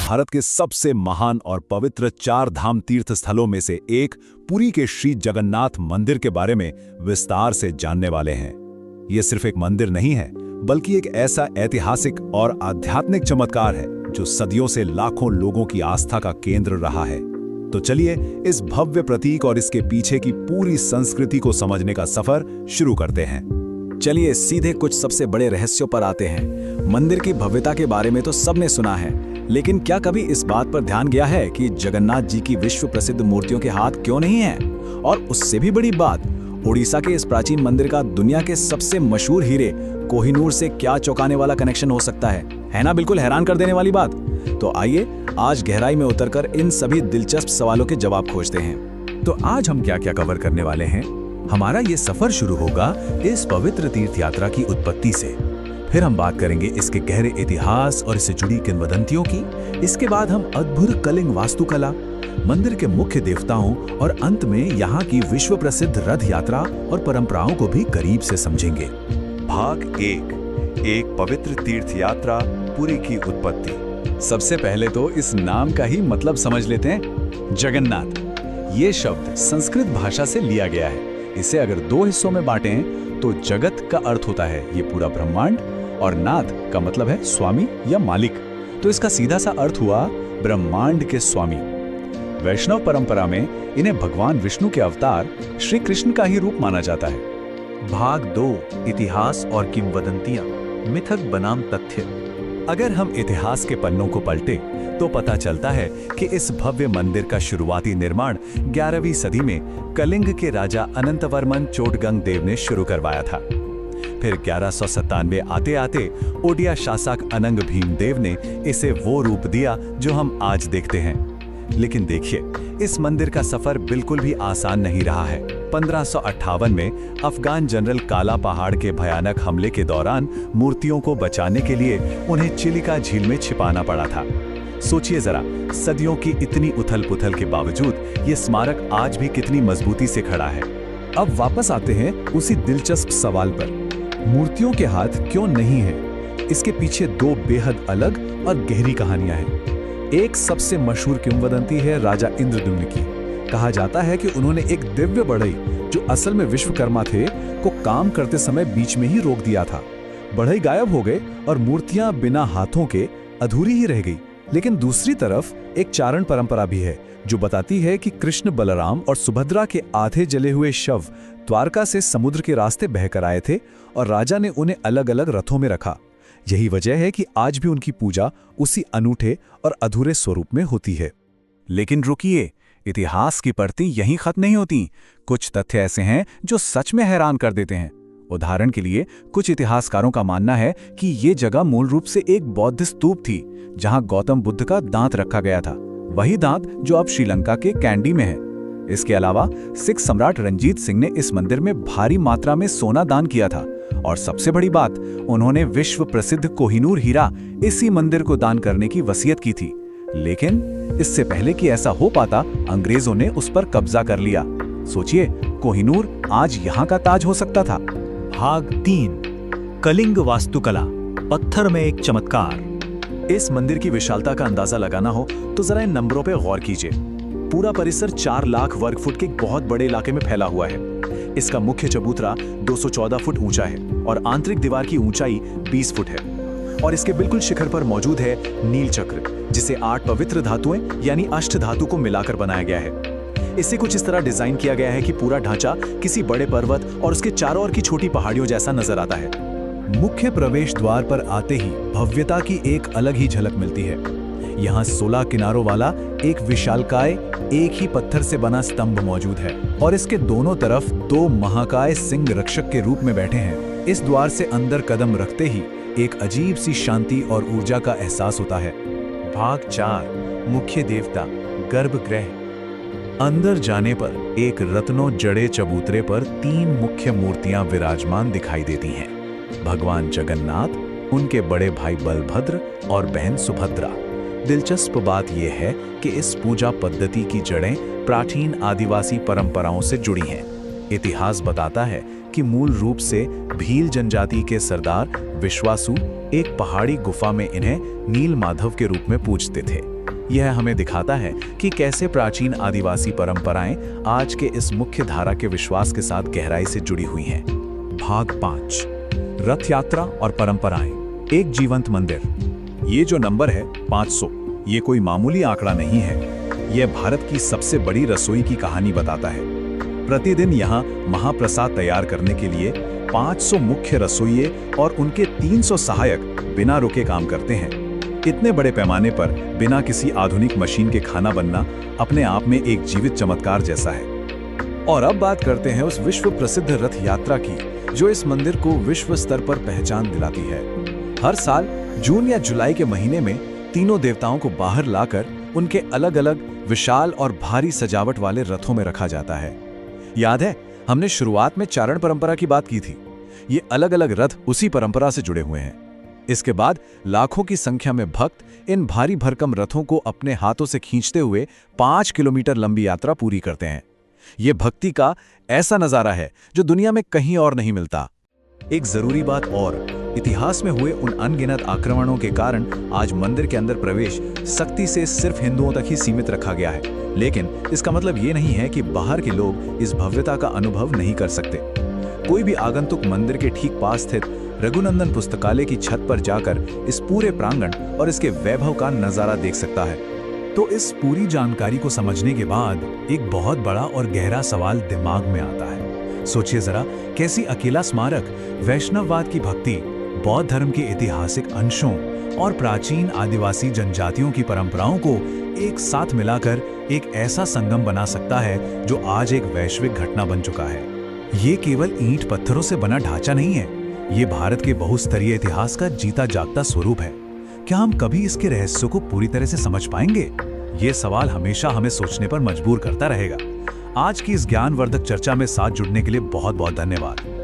भारत के सबसे महान और पवित्र 4 धाम तीर्थ स्थलों में से एक पुरी के श्री जगन्नाथ मंदिर के बारे में विस्तार से जानने वाले हैं। ये सिर्फ एक मंदिर नहीं है, बल्कि एक ऐसा ऐतिहासिक और आध्यात्मिक चमत्कार है जो सदियों से लाखों लोगों की आस्था का केंद्र रहा है। तो चलिए इस भव्य प्रतीक और इसके पीछे की पूरी संस्कृति को समझने का सफर शुरू करते हैं। चलिए सीधे कुछ सबसे बड़े रहस्यों पर आते हैं। मंदिर की भव्यता के बारे में तो सबने सुना है, लेकिन क्या कभी इस बात पर ध्यान गया है कि जगन्नाथ जी की विश्व प्रसिद्ध मूर्तियों के हाथ क्यों नहीं हैं? और उससे भी बड़ी बात, उड़ीसा के इस प्राचीन मंदिर का दुनिया के सबसे मशहूर हीरे कोहिनूर से क्या चौंकाने वाला कनेक्शन हो सकता है ना? बिल्कुल हैरान कर देने वाली बात। तो आइए आज गहराई में उतरकर इन सभी दिलचस्प सवालों के जवाब खोजते हैं। तो आज हम क्या क्या कवर करने वाले हैं? हमारा ये सफर शुरू होगा इस पवित्र तीर्थ यात्रा की उत्पत्ति से। फिर हम बात करेंगे इसके गहरे इतिहास और इससे जुड़ी किंवदंतियों की। इसके बाद हम अद्भुत कलिंग वास्तुकला, मंदिर के मुख्य देवताओं और अंत में यहाँ की विश्व प्रसिद्ध रथ यात्रा और परंपराओं को भी करीब से समझेंगे। भाग 1, एक पवित्र तीर्थ यात्रा, पुरी की उत्पत्ति। सबसे पहले तो इस नाम का ही मतलब समझ लेते हैं। जगन्नाथ ये शब्द संस्कृत भाषा से लिया गया है। इसे अगर 2 हिस्सों में बांटें तो जगत का अर्थ होता है ये पूरा ब्रह्मांड, और नाथ का मतलब है स्वामी या मालिक। तो इसका सीधा सा अर्थ हुआ ब्रह्मांड के स्वामी। वैष्णव परंपरा में इन्हें भगवान विष्णु के अवतार श्री कृष्ण का ही रूप माना जाता है। भाग 2, इतिहास और किंवदंतियां, मिथक बनाम तथ्य। अगर हम इतिहास के पन्नों को पलटे तो पता चलता है कि इस भव्य मंदिर का शुरुआती निर्माण 11वीं सदी में कलिंग के राजा अनंतवर्मन चोटगंग देव ने शुरू करवाया था। फिर 1197 आते आते ओडिया शासक अनंग भीम देव ने इसे वो रूप दिया जो हम आज देखते हैं। लेकिन देखिए, इस मंदिर का सफर बिल्कुल भी आसान नहीं रहा है। 1558 में अफगान जनरल काला पहाड़ के भयानक हमले के दौरान मूर्तियों को बचाने के लिए उन्हें चिलिका झील में छिपाना पड़ा था। सोचिए जरा, सदियों की इतनी उथल पुथल के बावजूद ये स्मारक आज भी कितनी मजबूती से खड़ा है। अब वापस आते हैं उसी दिलचस्प सवाल पर, मूर्तियों के हाथ क्यों नहीं है? इसके पीछे 2 बेहद अलग और गहरी कहानियां हैं। एक सबसे मशहूर किंवदंती है राजा इंद्रद्युम्न की। कहा जाता है कि उन्होंने एक दिव्य बढ़ई, जो असल में विश्वकर्मा थे, को काम करते समय बीच में ही रोक दिया था। बढ़ई गायब हो गए और मूर्तियां बिना हाथों के अधूरी ही रह गई। लेकिन दूसरी तरफ एक चारण परंपरा भी है जो बताती है कि कृष्ण, बलराम और सुभद्रा के आधे जले हुए शव द्वारका से समुद्र के रास्ते बहकर आए थे और राजा ने उन्हें अलग अलग रथों में रखा। यही वजह है कि आज भी उनकी पूजा उसी अनूठे और अधूरे स्वरूप में होती है। लेकिन रुकिए, इतिहास की पढ़ती यहीं खत्म नहीं होती। कुछ तथ्य ऐसे हैं जो सच में हैरान कर देते हैं। उदाहरण के लिए, कुछ इतिहासकारों का मानना है कि ये जगह मूल रूप से एक बौद्ध स्तूप थी, जहां गौतम बुद्ध का दांत रखा गया था, वही दांत जो अब श्रीलंका के कैंडी में है। इसके अलावा सिख सम्राट रंजीत सिंह ने इस मंदिर में भारी मात्रा में सोना दान किया था, और सबसे बड़ी बात, उन्होंने विश्व प्रसिद्ध कोहिनूर हीरा इसी मंदिर को दान करने की वसीयत की थी। लेकिन इससे पहले कि ऐसा हो पाता, अंग्रेजों ने उस पर कब्जा कर लिया। सोचिए, कोहिनूर आज यहाँ का ताज हो सकता था। भाग 3, कलिंग वास्तुकला, पत्थर में एक चमत्कार। इस मंदिर की विशालता का अंदाजा लगाना हो तो जरा इन नंबरों पर गौर कीजिए। पूरा परिसर 4 लाख वर्ग फुट के एक बहुत बड़े इलाके में फैला हुआ है। इसका मुख्य चबूतरा 214 फुट ऊंचा है और आंतरिक दीवार की ऊंचाई 20 फुट है। और इसके बिल्कुल शिखर पर मौजूद है नील चक्र, जिसे 8 पवित्र धातुएं यानी अष्ट धातु को मिलाकर बनाया गया है। इसे कुछ इस तरह डिजाइन किया गया है कि पूरा ढांचा किसी बड़े पर्वत और उसके चारों ओर की छोटी पहाड़ियों जैसा नजर आता है। मुख्य प्रवेश द्वार पर आते ही भव्यता की एक अलग ही झलक मिलती है। यहाँ 16 किनारों वाला एक विशालकाय, एक ही पत्थर से बना स्तंभ मौजूद है और इसके दोनों तरफ 2 महाकाय सिंह रक्षक के रूप में बैठे हैं। इस द्वार से अंदर कदम रखते ही एक अजीब सी शांति और ऊर्जा का एहसास होता है। भाग 4, मुख्य देवता, गर्भगृह। अंदर जाने पर एक रत्नों जड़े चबूतरे पर 3 मुख्य मूर्तियां विराजमान दिखाई देती हैं। भगवान जगन्नाथ, उनके बड़े भाई बलभद्र और बहन सुभद्रा। दिलचस्प बात यह है कि इस पूजा पद्धति की जड़ें प्राचीन आदिवासी परंपराओं से जुड़ी हैं। इतिहास बताता है कि मूल रूप से भील जनजाति के सरदार विश्वासु एक पहाड़ी गुफा में इन्हें नील माधव के रूप में पूजते थे। यह हमें दिखाता है कि कैसे प्राचीन आदिवासी परंपराएं आज के इस मुख्य धारा के विश्वास के साथ गहराई से जुड़ी हुई हैं। भाग 5, रथ यात्रा और परंपराएं, एक जीवंत मंदिर। ये जो नंबर है 500, ये कोई मामूली आंकड़ा नहीं है। यह भारत की सबसे बड़ी रसोई की कहानी बताता है। प्रतिदिन यहाँ महाप्रसाद तैयार करने के लिए 500 मुख्य रसोइये और उनके 300 सहायक बिना रुके काम करते हैं। इतने बड़े पैमाने पर बिना किसी आधुनिक मशीन के खाना बनना अपने आप में एक जीवित चमत्कार जैसा है। और अब बात करते हैं उस विश्व प्रसिद्ध रथ यात्रा की, जो इस मंदिर को विश्व स्तर पर पहचान दिलाती है। हर साल जून या जुलाई के महीने में तीनों देवताओं को बाहर लाकर उनके अलग अलग विशाल और भारी सजावट वाले रथों में रखा जाता है। याद है, हमने शुरुआत में चारण परंपरा की बात की थी। ये अलग अलग रथ उसी परंपरा से जुड़े हुए हैं। इसके बाद लाखों की संख्या में भक्त इन भारी भरकम रथों को अपने हाथों से खींचते हुए 5 किलोमीटर लंबी यात्रा पूरी करते हैं। ये भक्ति का ऐसा नजारा है जो दुनिया में कहीं और नहीं मिलता। एक जरूरी बात और, इतिहास में हुए उन अनगिनत आक्रमणों के कारण आज मंदिर के अंदर प्रवेश सख्ती से सिर्फ हिंदुओं तक ही सीमित रखा गया है। लेकिन इसका मतलब ये नहीं है कि बाहर के लोग इस भव्यता का अनुभव नहीं कर सकते। कोई भी आगंतुक मंदिर के ठीक पास स्थित रघुनंदन पुस्तकालय की छत पर जाकर इस पूरे प्रांगण और इसके वैभव का नजारा देख सकता है। तो इस पूरी जानकारी को समझने के बाद एक बहुत बड़ा और गहरा सवाल दिमाग में आता है। सोचिए जरा, कैसी अकेला स्मारक वैष्णववाद की भक्ति, बौद्ध धर्म के ऐतिहासिक अंशों और प्राचीन आदिवासी जनजातियों की परंपराओं को एक साथ मिलाकर एक ऐसा संगम बना सकता है जो आज एक वैश्विक घटना बन चुका है। ये केवल ईंट पत्थरों से बना ढांचा नहीं है, ये भारत के बहुस्तरीय इतिहास का जीता जागता स्वरूप है। क्या हम कभी इसके रहस्यों को पूरी तरह से समझ पाएंगे? ये सवाल हमेशा हमें सोचने पर मजबूर करता रहेगा। आज की इस ज्ञानवर्धक चर्चा में साथ जुड़ने के लिए बहुत बहुत धन्यवाद।